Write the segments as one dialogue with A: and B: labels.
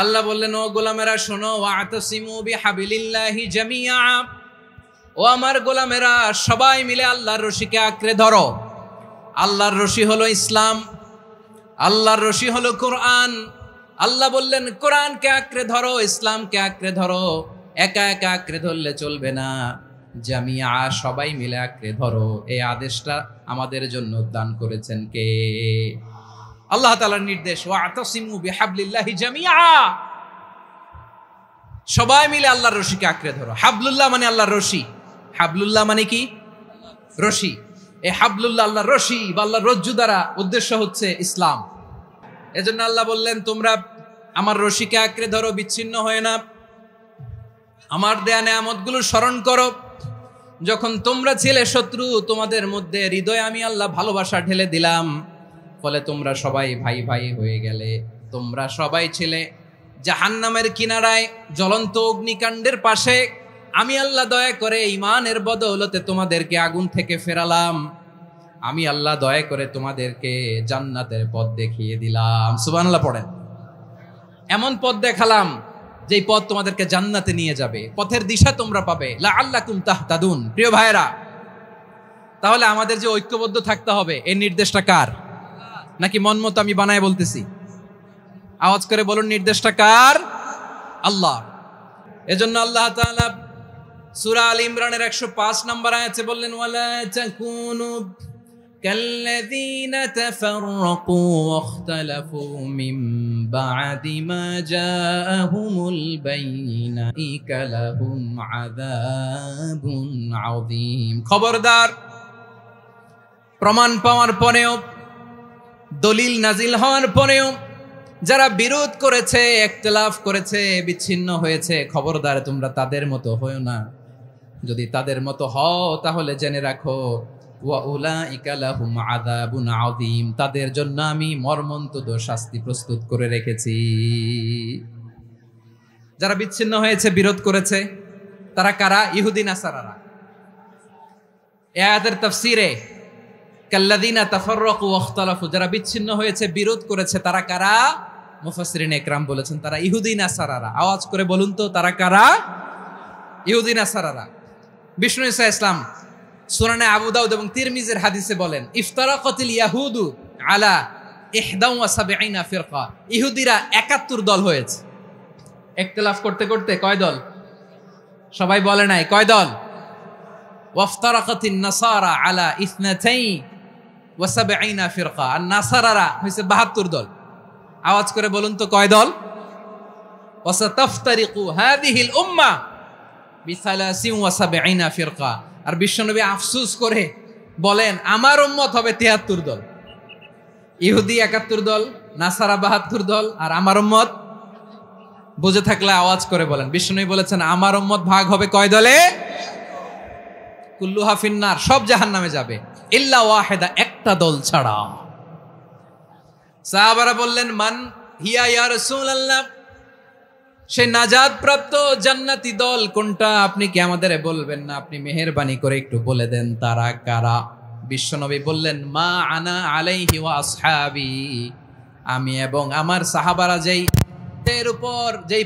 A: আল্লাহ বললেন, ও গোলামেরা শোনো, ওয়াতাসিমু বিহাবিলিল্লাহি জামিআ, ও আমার গোলামেরা সবাই মিলে আল্লাহর রশিকে আঁকড়ে ধরো। আল্লাহর রশি হলো ইসলাম, আল্লাহর রশি হলো কোরআন। আল্লাহ বললেন কোরআনকে আঁকড়ে ধরো, ইসলামকে আঁকড়ে ধরো। একা একা আঁকড়ে ধরলে চলবে না, জামিয়া সবাই মিলে আঁকড়ে ধরো। এই আদেশটা আমাদের জন্য দান করেছেন কে? আল্লাহ তাআলার নির্দেশ, ওয়াতাসিমু বিহাবলিল্লাহি জামিআ, সবাই মিলে আল্লাহর রশিকে আঁকড়ে ধরো। হাবলুল্লাহ মানে আল্লাহর রশি, হাবলুল্লাহ মানে কি? রশি। এই হাবলুল্লাহ আল্লাহর রশি বা আল্লাহর রজ্জু দ্বারা উদ্দেশ্য হচ্ছে ইসলাম। এজন্য আল্লাহ বললেন তোমরা আমার রশিকে আঁকড়ে ধরো, বিচ্ছিন্ন হয় না। আমার দেয়া নেয়ামতগুলো স্মরণ করো। যখন তোমরা ছিলে শত্রু, তোমাদের মধ্যে হৃদয়ে আমি আল্লাহ ভালোবাসা ঢেলে দিলাম, ফলে তোমরা সবাই ভাই ভাই হয়ে গেলে। তোমরা সবাই ছিলে জাহান্নামের কিনারায়, জ্বলন্ত অগ্নিকাণ্ডের পাশে। আমি আল্লাহ দয়া করে ঈমানের বদৌলতে তোমাদেরকে আগুন থেকে ফেরালাম। আমি আল্লাহ দয়া করে তোমাদেরকে জান্নাতের পথ দেখিয়ে দিলাম। সুবহানাল্লাহ পড়েন। এমন পথ দেখালাম যেই পথ তোমাদেরকে জান্নাতে নিয়ে যাবে, পথের দিশা তোমরা পাবে। লাআল্লাকুম তাহতাদুন। প্রিয় ভাইরা, তাহলে আমাদের যে ঐক্যবদ্ধ থাকতে হবে, এই নির্দেশটা কার? নাকি মন মতো আমি বানায় বলতেছি? আওয়াজ করে বলুন, নির্দেশটা কার? আল্লাহ। এজন্য আল্লাহ তাআলা সূরা আল ইমরানের 105 নম্বর আয়াতে বললেন, ওয়ালা তাকুনু কাল্লাযীনা তাফাররাকু ওয়াখতালাফু মিন বা'দি মা জাআহুমুল বাইয়িনাতু লাহুম আযাবুন আযীম। খবরদার, প্রমাণ পাওয়ার পরেও, দলিল নাজিল হওয়ার পরেও যারা বিরোধ করেছে, ইখতিলাফ করেছে, বিচ্ছিন্ন হয়েছে, খবরদার তোমরা তাদের মতো হয়ো না। যদি তাদের মতো হও তাহলে জেনে রাখো, ওয়া উলাইকা লাহুম আযাবুন আযীম, তাদের জন্য আমি মর্মন্তুদ শাস্তি প্রস্তুত করে রেখেছি। যারা বিচ্ছিন্ন হয়েছে, বিরোধ করেছে, তারা কারা? ইহুদি নাসারারা। এই আয়াতের তাফসীরে কাল্লাযীনা তাফাররাকু ওয়াখতালাফু, যারা বিচ্ছিন্ন হয়েছে, বিরোধ করেছে, তারা কারা? মুফাসসিরিন ইকরাম বলেছেন তারা ইহুদি নাসারারা। আওয়াজ করে বলুন তো, তারা কারা? ইহুদি নাসারারা। বিষ্ণু ঈসা ইসলাম সুনানে আবু দাউদ এবং তিরমিজির হাদিসে বলেন, ইফতারাকাতিল ইয়াহুদু আলা 71 ফিরকা, ইহুদিরা 71 দল হয়েছে। ইখতিলাফ করতে করতে কয় দল? সবাই বলে নাই, কয় দল? ওয়াফতারাকাতিন নাসারা আলা 72 ফিরকা, আর নাসারারা হয়েছে 72 দল। আওয়াজ করে বলুন তো, কয় দল? ওয়াসাতাফতারিকু হাযিহিল উম্মাহ বি73 ফিরকা। আর বিশ্বনবী আফসোস করে বলেন, আমার উম্মত হবে 73 দল। ইহুদি 71 দল, নাসারা 72 দল, আর আমার উম্মত, বুঝে থাকলে আওয়াজ করে বলেন। বিশ্বনবী বলেছেন আমার উম্মত ভাগ হবে কয় দলে? কুল্লুহা ফিন্নার, সব জাহান্নামে যাবে, ইল্লা ওয়াহিদা, একটা দল ছাড়া। সাহাবারা বললেন, মান হিয়া ইয়া রাসূলুল্লাহ, সেই নাজাত প্রাপ্ত জান্নাতি দল কোনটা? আপনি কি আমাদের বলবেন না? আপনি মেহেরবানি করে একটু বলে দেন তারা কারা। বিশ্বনবী বললেন, মা আনা আলাইহি ওয়া আসহাবি, আমি এবং আমার সাহাবারা যেই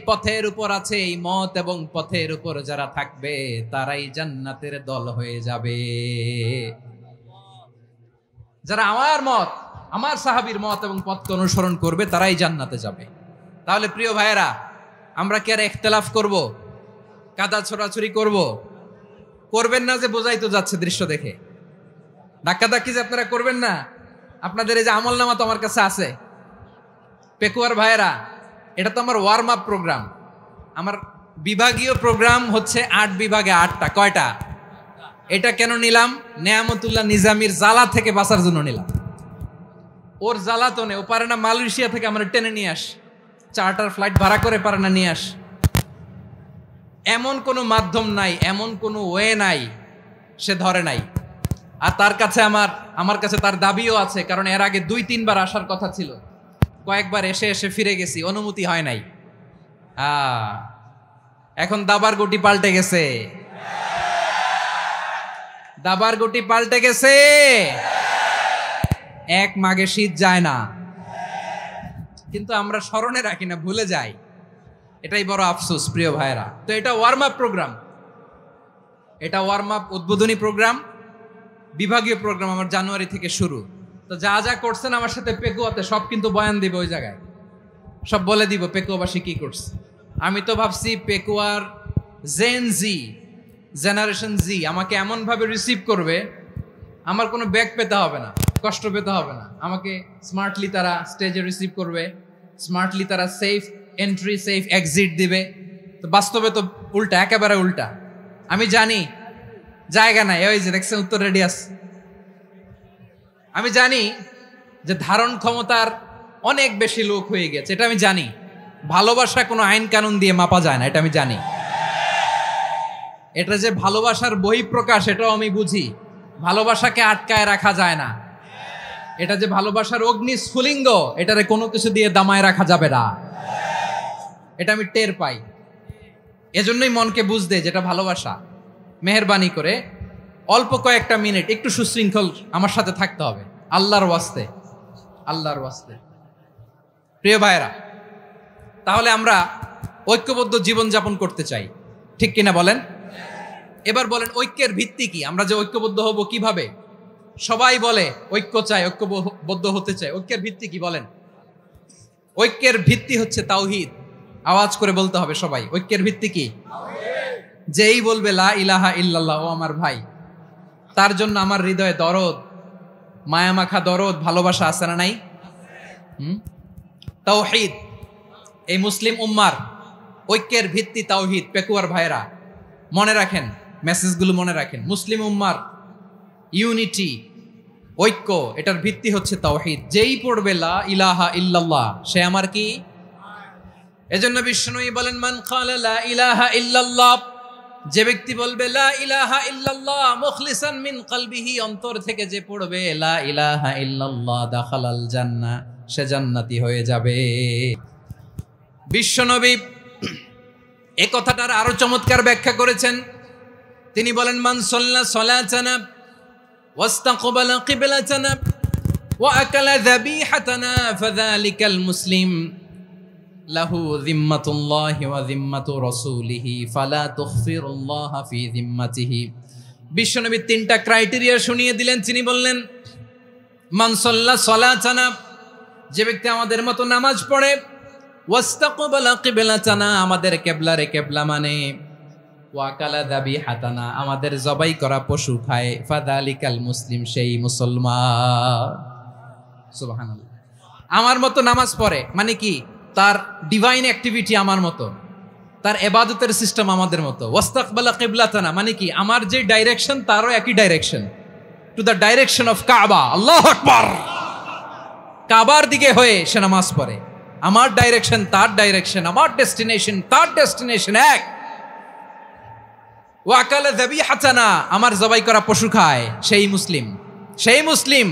A: পথের উপর আছে, এই মত এবং পথের উপর যারা থাকবে তারাই জান্নাতের দল হয়ে যাবে। যারা আমার মত, আমার সাহাবীর মত এবং পথকে অনুসরণ করবে তারাই জান্নাতে যাবে। তাহলে প্রিয় ভাইয়েরা, আমরা কি আর ইখতিলাফ করব? কাদা ছোড়াছুরি করব? করবেন না যে বোঝাই তো যাচ্ছে দৃশ্য দেখে। ধাক্কাধাক্কি যে আপনারা করবেন না। আপনাদের এই যে আমলনামা তো আমার কাছে আছে। পেকুয়ার ভাইয়েরা, এটা তো আমার ওয়ার্ম আপ প্রোগ্রাম। আমার বিভাগীয় প্রোগ্রাম হচ্ছে 8 বিভাগে 8টা। কয়টা? এটা কেন নিলাম? নেয়ামতুল্লাহ নিজামীর জ্বালা থেকে বাঁচার জন্য নিলাম। ওর জ্বালাতনে ও পারে না মালয়েশিয়া থেকে আমরা টেনে নিয়ে আস, চার্টার ফ্লাইট ভাড়া করে পারে না নিয়ে আস। এমন কোনো মাধ্যম নাই, এমন কোনো ওয়ে নাই সে ধরে নাই। আর তার কাছে আমার কাছে তার দাবিও আছে, কারণ এর আগে 2-3 বার আসার কথা ছিল। কয়েকবার এসে ফিরে গেছি, অনুমতি হয় নাই। এখন দাবার গুটি পাল্টে গেছে, দাবার গুটি পাল্টে গেছে। এক মাঘে শীত যায় না, কিন্তু আমরা স্মরণে রাখি না, ভুলে যাই। এটাই বড় আফসোস প্রিয় ভাইরা। তো এটা ওয়ার্ম আপ প্রোগ্রাম, এটা ওয়ার্ম আপ উদ্বোধনী প্রোগ্রাম, বিভাগীয় প্রোগ্রাম আমার জানুয়ারি থেকে শুরু। তো যা যা করছেন আমার সাথে পেকুয়াতে সব কিন্তু বয়ান দিব, ওই জায়গায় সব বলে দিব পেকুয়াবাসী কি করছে। আমি তো ভাবছি পেকুয়ার জেনারেশন জি আমাকে এমনভাবে রিসিভ করবে, আমার কোনো ব্যাক পেতে হবে না, কষ্ট পেতে হবে না, আমাকে স্মার্টলি তারা স্টেজে রিসিভ করবে, স্মার্টলি তারা সেফ এন্ট্রি সেফ এক্সিট দিবে। তো বাস্তবে তো উল্টা, একেবারে উল্টা। আমি জানি জায়গা নাই, ওই যে দেখছেন উত্তর রেডি আছে। আমি জানি যে ধারণ ক্ষমতার অনেক বেশি লোক হয়ে গেছে, এটা আমি জানি। ভালোবাসা কোনো আইন কানুন দিয়ে মাপা যায় না, এটা আমি জানি। এটা যে ভালোবাসার বহিঃপ্রকাশ এটাও আমি বুঝি। ভালোবাসাকে আটকায় রাখা যায় না। এটা যে ভালোবাসার অগ্নি স্ফুলিঙ্গ, এটারে কোনো কিছু দিয়ে দামায় রাখা যাবে না, এটা আমি টের পাই। এজন্যই মনকে বুঝতে যেটা ভালোবাসা। মেহেরবানি করে অল্প কয়েকটা মিনিট একটু সুশৃঙ্খল আমার সাথে থাকতে হবে, আল্লাহর ওয়াস্তে, আল্লাহর ওয়াস্তে। প্রিয় ভাইরা, তাহলে আমরা ঐক্যবদ্ধ জীবনযাপন করতে চাই, ঠিক কিনা বলেন? এবার বলেন ঐক্যের ভিত্তি কি? আমরা যে ঐক্যবদ্ধ হব কিভাবে? সবাই বলে ঐক্য চাই, ঐক্যবদ্ধ হতে চাই। ঐক্যের ভিত্তি কি বলেন? ঐক্যের ভিত্তি হচ্ছে তাওহীদ। আওয়াজ করে বলতে হবে সবাই, ঐক্যের ভিত্তি কি? যেই বলবে লা ইলাহা ইল্লাল্লাহ, ও আমার ভাই, তার জন্য আমার হৃদয়ে দরদ, মায়ামাখা দরদ, ভালোবাসা আছে না নাই? তাওহীদ। এই মুসলিম উম্মার ঐক্যের ভিত্তি তাওহীদ। পেকুয়ার ভাইরা মনে রাখেন, মেসেজগুলো মনে রাখেন। মুসলিম উম্মার ইউনিটি, ঐক্য, এটার ভিত্তি হচ্ছে তাওহীদ। যেই পড়বে লা ইলাহা ইল্লাল্লাহ সে আমার কি? এজন্য বিষ্ণুই বলেন মান ক্বালা লা ইলাহা ইল্লাল্লাহ, যে ব্যক্তি বলবে লা ইলাহা ইল্লাল্লাহ মুখলিসান মিন কলবিহি, অন্তর থেকে যে পড়বে লা ইলাহা ইল্লাল্লাহ, দাখালাল জান্নাহ, সে জান্নাতি হয়ে যাবে। বিশ্বনবী এই কথাটার আরো চমৎকার ব্যাখ্যা করেছেন। তিনি বলেন মান সাল্লা সালাতানা ওয়াস্তাকবালা কিবলাতানা ওয়া আকালা যাবিহাতানা ফাযালিকাল মুসলিম লাহু যিম্মাতুল্লাহি ওয়া যিম্মাতু রাসূলিহি ফালা তুখফিরুল্লাহা ফি যিম্মাতিহি। বিশ্বনবী তিনটা ক্রাইটেরিয়া শুনিয়ে দিলেন। তিনি বললেন মান সাল্লা সালাতানা, যে ব্যক্তি আমাদের মতো নামাজ পড়ে, ওয়াস্তাকবালা কিবলাতানা, আমাদের কিবলারে কিবলা মানে, ওয়াকালা যাবিহাতানা, আমাদের জবাই করা পশু খায়, ফাযালিকাল মুসলিম, সেই মুসলমান। সুবহানাল্লাহ। আমার মতো নামাজ পড়ে মানে কি? তার ডিভাইন অ্যাক্টিভিটি আমার মতো, তার ইবাদতের সিস্টেম আমাদের মতো। ওয়াস্তাকবালা কিবলাতানা মানে কি? আমার যে ডাইরেকশন তারও একই direction, to the direction of কাবা। আল্লাহু আকবার। কাবার দিকে হয়ে সে নামাজ পড়ে। আমার ডাইরেকশন তার ডাইরেকশন, আমার ডেস্টিনেশন তার ডেস্টিনেশন এক। ওয়াকালা যাবিহাতানা, আমার জবাই করা পশু খায়, সেই মুসলিম, সেই মুসলিম।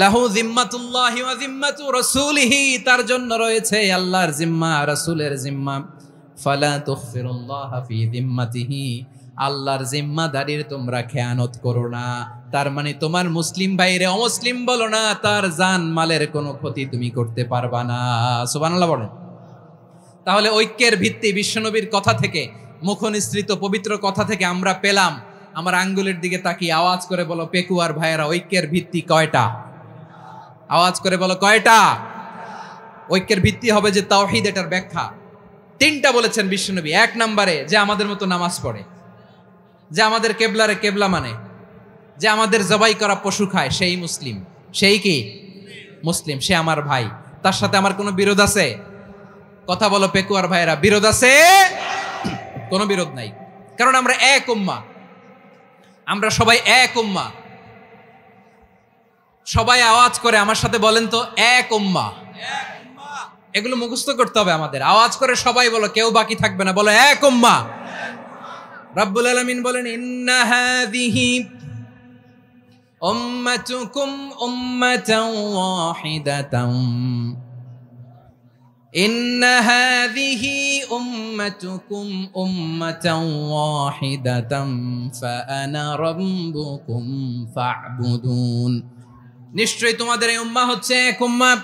A: লাহু যিম্মাতুল্লাহি ওয়া যিম্মাতু রাসূলিহি, তার জন্য রয়েছে আল্লাহর জিম্মা, রাসূলের জিম্মা। ফালা তুখফিরুল্লাহা ফি যিম্মাতিহি, আল্লাহর জিম্মাদারির তোমরা খেয়ানত করো না। তার মানে তোমার মুসলিম ভাইরে অমুসলিম বলো না, তার জান মালের কোনো ক্ষতি তুমি করতে পারবা না। সুবহানাল্লাহ বলেন। তাহলে ঐক্যের ভিত্তি বিশ্বনবীর কথা থেকে, মুখনিসৃত পবিত্র কথা থেকে আমরা পেলাম। আমার আঙ্গুলের দিকে তাকিয়ে আওয়াজ করে বলো পেকুয়ার ভাইয়েরা, ঐক্যের ভিত্তি কয়টা? আওয়াজ করে বলো কয়টা? ঐক্যের ভিত্তি হবে যে তাওহীদ, এটার ব্যাখ্যা তিনটা বলেছেন বিশ্বনবী। এক নম্বরে যে আমাদের মতো নামাজ পড়ে, যে আমাদের কেবলারে কেবলা মানে, যে আমাদের জবাই করা পশু খায়, সেই মুসলিম। সেই কি? মুসলিম, সে আমার ভাই। তার সাথে আমার কোনো বিরোধ আছে? কথা বলো পেকুয়ার ভাইয়েরা, বিরোধ আছে? কোনো বিরোধ নাই, কারণ আমরা এক উম্মাহ, আমরা সবাই এক উম্মাহ। সবাই আওয়াজ করে আমার সাথে বলেন তো, এক উম্মাহ। এগুলো মুখস্থ করতে হবে আমাদের। আওয়াজ করে সবাই বলো, কেউ বাকি থাকবে না, বলো এক উম্মাহ। রব্বুল আলামিন বলেন ইন্না হাযিহি উম্মাতুকুম উম্মাতান ওয়াহিদাতান, ইন্না হাযিহি উম্মাতুকুম উম্মাতান ওয়াহিদাতান ফাআনা রাব্বুকুম ফা'বুদুন। নিশ্চয়ই তোমাদের এই উম্মাহ হচ্ছে এক উম্মাহ,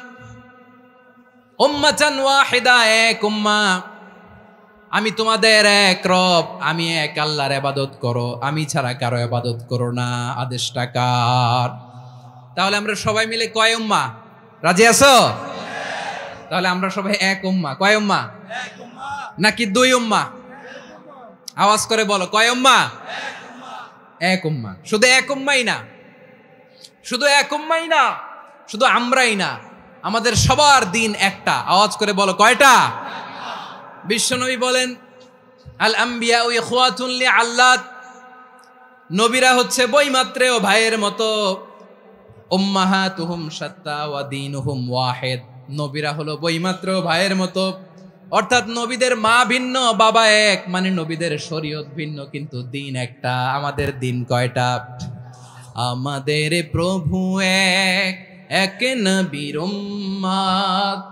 A: উম্মাতান ওয়াহিদা, এক উম্মাহ। আমি তোমাদের এক রব, আমি এক আল্লাহর ইবাদত করো, আমি ছাড়া কারো ইবাদত করো না। আদেশটা কার? তাহলে আমরা সবাই মিলে কয় উম্মাহ? রাজি আছো? তাহলে আমরা সবাই এক উম্মাহ। কয় উম্মাহ? নাকি দুই উম্মাহ? আওয়াজ করে বলো, কয় উম্মাহ? এক উম্মাহ। শুধু এক উম্মাই না, শুধু এক উম্মাই না, শুধু আমরাই না, আমাদের সবার দিন একটা। আওয়াজ করে বলো, কয়টা? বিশ্বনবী বলেন, আল আম্বিয়া ইখওয়াতুন লিআল্লাত, নবীরা হচ্ছে বৈমাত্রেয় ভাইয়ের মতো। উম্মাহাতুহুম শাত্তা ওয়া দীনুহুম ওয়াহিদ, নবীরা হলো বৈমাত্রেয় ভাইয়ের মতো। অর্থাৎ নবীদের মা ভিন্ন, বাবা এক, মানে নবীদের শরীয়ত ভিন্ন, কিন্তু দিন একটা। আমাদের দিন কয়টা? আমাদের প্রভু এক, এক নবীর উম্মাত।